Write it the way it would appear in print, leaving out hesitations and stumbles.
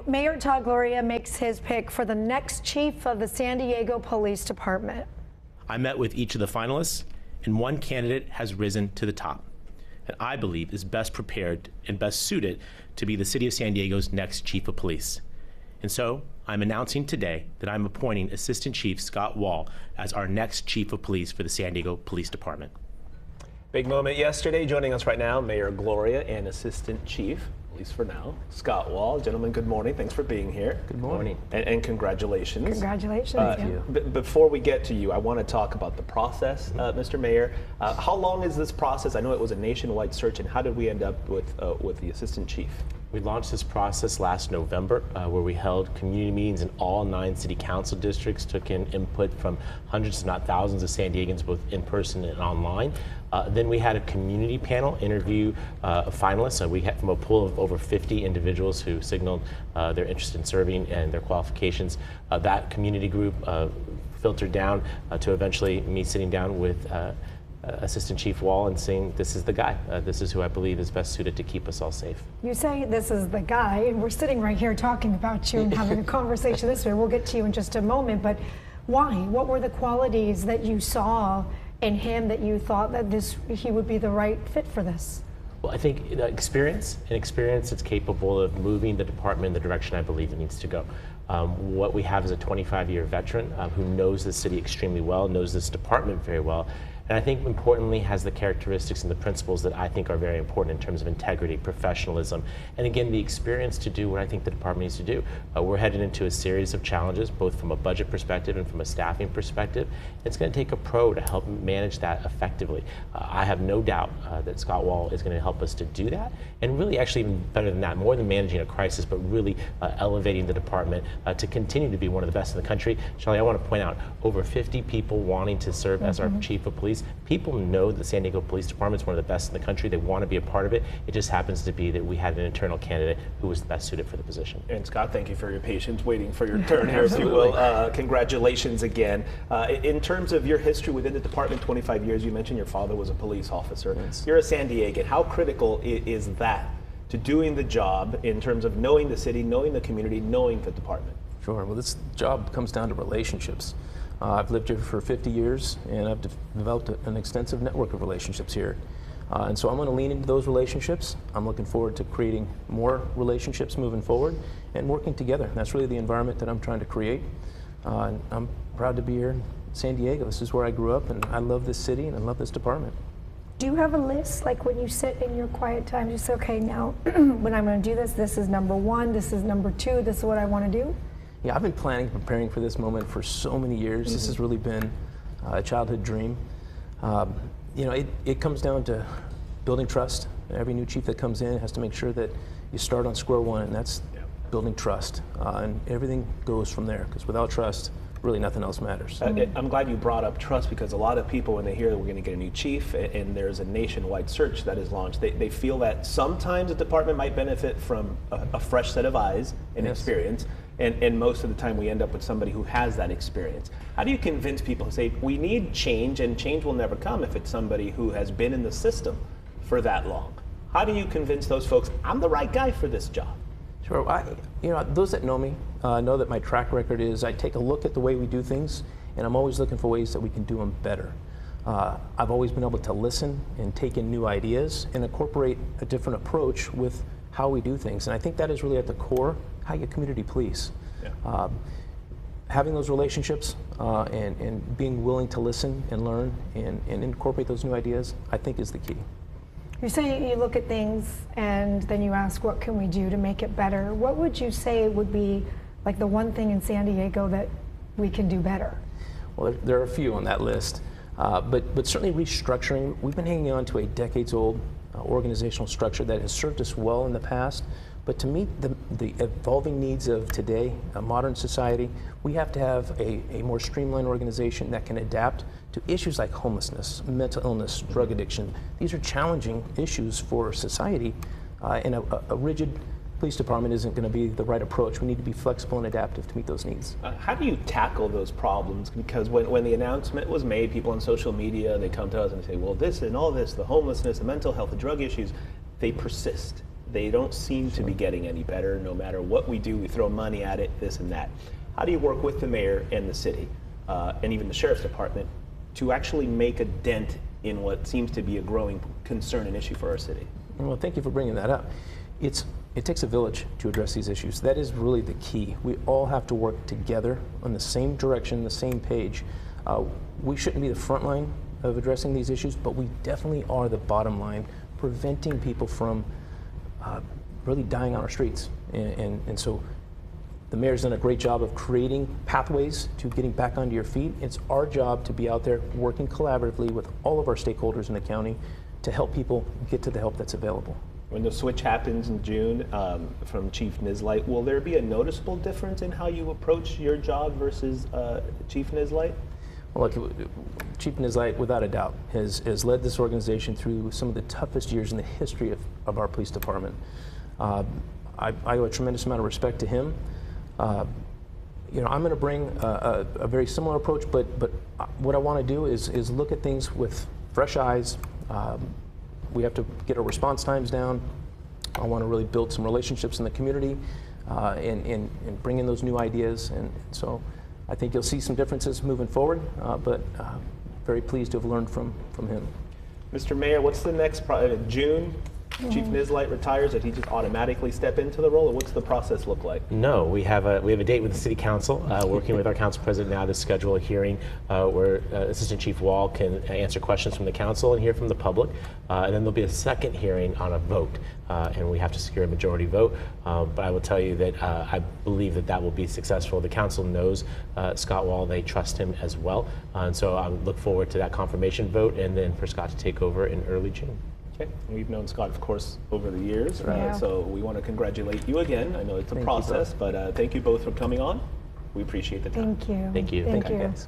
Mayor Todd Gloria makes his pick for the next chief of the San Diego Police Department. I met with each of the finalists, and one candidate has risen to the top, and I believe is best prepared and best suited to be the City of San Diego's next chief of police. And so I'm announcing today that I'm appointing Assistant Chief Scott Wall as our next chief of police for the San Diego Police Department. Big moment yesterday. Joining us right now, Mayor Gloria and Assistant Chief, at least for now, Scott Wall. Gentlemen, good morning. Thanks for being here. Good morning. And congratulations. Congratulations. Thank you. Before we get to you, I want to talk about the process, Mr. Mayor. How long is this process? I know it was a nationwide search, and how did we end up with the Assistant Chief? We launched this process last November, where we held community meetings in all 9 city council districts, took in input from hundreds, if not thousands, of San Diegans, both in person and online. Then we had a community panel interview finalists. We had from a pool of over 50 individuals who signaled their interest in serving and their qualifications. That community group filtered down to eventually me sitting down with Assistant Chief Wall and saying, this is the guy. This is who I believe is best suited to keep us all safe. You say this is the guy, and we're sitting right here talking about you and having a conversation this way. We'll get to you in just a moment, but why? What were the qualities that you saw in him that you thought that he would be the right fit for this? Well, I think experience that's capable of moving the department in the direction I believe it needs to go. What we have is a 25-year veteran who knows the city extremely well, knows this department very well, and I think importantly has the characteristics and the principles that I think are very important in terms of integrity, professionalism, and again, the experience to do what I think the department needs to do. We're headed into a series of challenges, both from a budget perspective and from a staffing perspective. It's going to take a pro to help manage that effectively. I have no doubt that Scott Wall is going to help us to do that, and really actually even better than that, more than managing a crisis, but really elevating the department to continue to be one of the best in the country. Charlie, I want to point out over 50 people wanting to serve as our chief of police. People know the San Diego Police Department is one of the best in the country. They want to be a part of it. It just happens to be that we had an internal candidate who was the best suited for the position. And Scott, thank you for your patience waiting for your turn here, if you will. Congratulations again. In terms of your history within the department, 25 years, you mentioned your father was a police officer. Yes. You're a San Diegan. How critical is that to doing the job in terms of knowing the city, knowing the community, knowing the department? Sure. Well, this job comes down to relationships. I've lived here for 50 years, and I've developed an extensive network of relationships here. And so I'm going to lean into those relationships. I'm looking forward to creating more relationships moving forward and working together. That's really the environment that I'm trying to create. And I'm proud to be here in San Diego. This is where I grew up, and I love this city, and I love this department. Do you have a list, like when you sit in your quiet time, you say, okay, now when I'm going to do this, this is number 1, this is number 2, this is what I want to do? Yeah, I've been preparing for this moment for so many years. This has really been a childhood dream. You know, it comes down to building trust. Every new chief that comes in has to make sure that you start on square one, and that's building trust. And everything goes from there, because without trust, really nothing else matters. I'm glad you brought up trust, because a lot of people, when they hear that we're going to get a new chief and there's a nationwide search that is launched, they feel that sometimes the department might benefit from a fresh set of eyes and experience. And most of the time we end up with somebody who has that experience. How do you convince people to say, we need change, and change will never come if it's somebody who has been in the system for that long? How do you convince those folks, I'm the right guy for this job? Sure. You know, those that know me know that my track record is I take a look at the way we do things, and I'm always looking for ways that we can do them better. I've always been able to listen and take in new ideas and incorporate a different approach with how we do things. And I think that is really at the core how you community police. Yeah. Having those relationships and being willing to listen and learn and incorporate those new ideas, I think is the key. You say you look at things and then you ask, what can we do to make it better? What would you say would be like the one thing in San Diego that we can do better? Well, there are a few on that list, but certainly restructuring. We've been hanging on to a decades-old organizational structure that has served us well in the past, but to meet the evolving needs of today, a modern society, we have to have a more streamlined organization that can adapt to issues like homelessness, mental illness, drug addiction. These are challenging issues for society, and a rigid police department isn't going to be the right approach. We need to be flexible and adaptive to meet those needs. How do you tackle those problems? Because when the announcement was made, people on social media, they come to us and say, well, this and all this, the homelessness, the mental health, the drug issues, they persist. they don't seem to be getting any better. No matter what we do, we throw money at it, this and that. How do you work with the mayor and the city, and even the sheriff's department, to actually make a dent in what seems to be a growing concern and issue for our city? Well, thank you for bringing that up. It takes a village to address these issues. That is really the key. We all have to work together on the same direction, the same page. We shouldn't be the front line of addressing these issues, but we definitely are the bottom line, preventing people from really dying on our streets. And so the mayor's done a great job of creating pathways to getting back onto your feet. It's our job to be out there working collaboratively with all of our stakeholders in the county to help people get to the help that's available. When the switch happens in June from Chief Nislight, will there be a noticeable difference in how you approach your job versus Chief Nislight? Well, look, Chief Nislight, without a doubt, has led this organization through some of the toughest years in the history of our police department. I owe a tremendous amount of respect to him. You know, I'm going to bring a very similar approach, but what I want to do is look at things with fresh eyes. We have to get our response times down. I want to really build some relationships in the community and bring in those new ideas. And so I think you'll see some differences moving forward, but very pleased to have learned from him. Mr. Mayor, what's the next June? Chief Nislight retires, did he just automatically step into the role, or what's the process look like? No, we have a date with the City Council, working with our Council President now to schedule a hearing where Assistant Chief Wall can answer questions from the Council and hear from the public. And then there'll be a second hearing on a vote, and we have to secure a majority vote. But I will tell you that I believe that will be successful. The Council knows Scott Wall, they trust him as well. And so I look forward to that confirmation vote and then for Scott to take over in early June. Okay. We've known Scott, of course, over the years, Yeah. so we want to congratulate you again. I know it's a process, but thank you both for coming on. We appreciate the time. Thank you. Thank you. Thank Thank you, you. guys.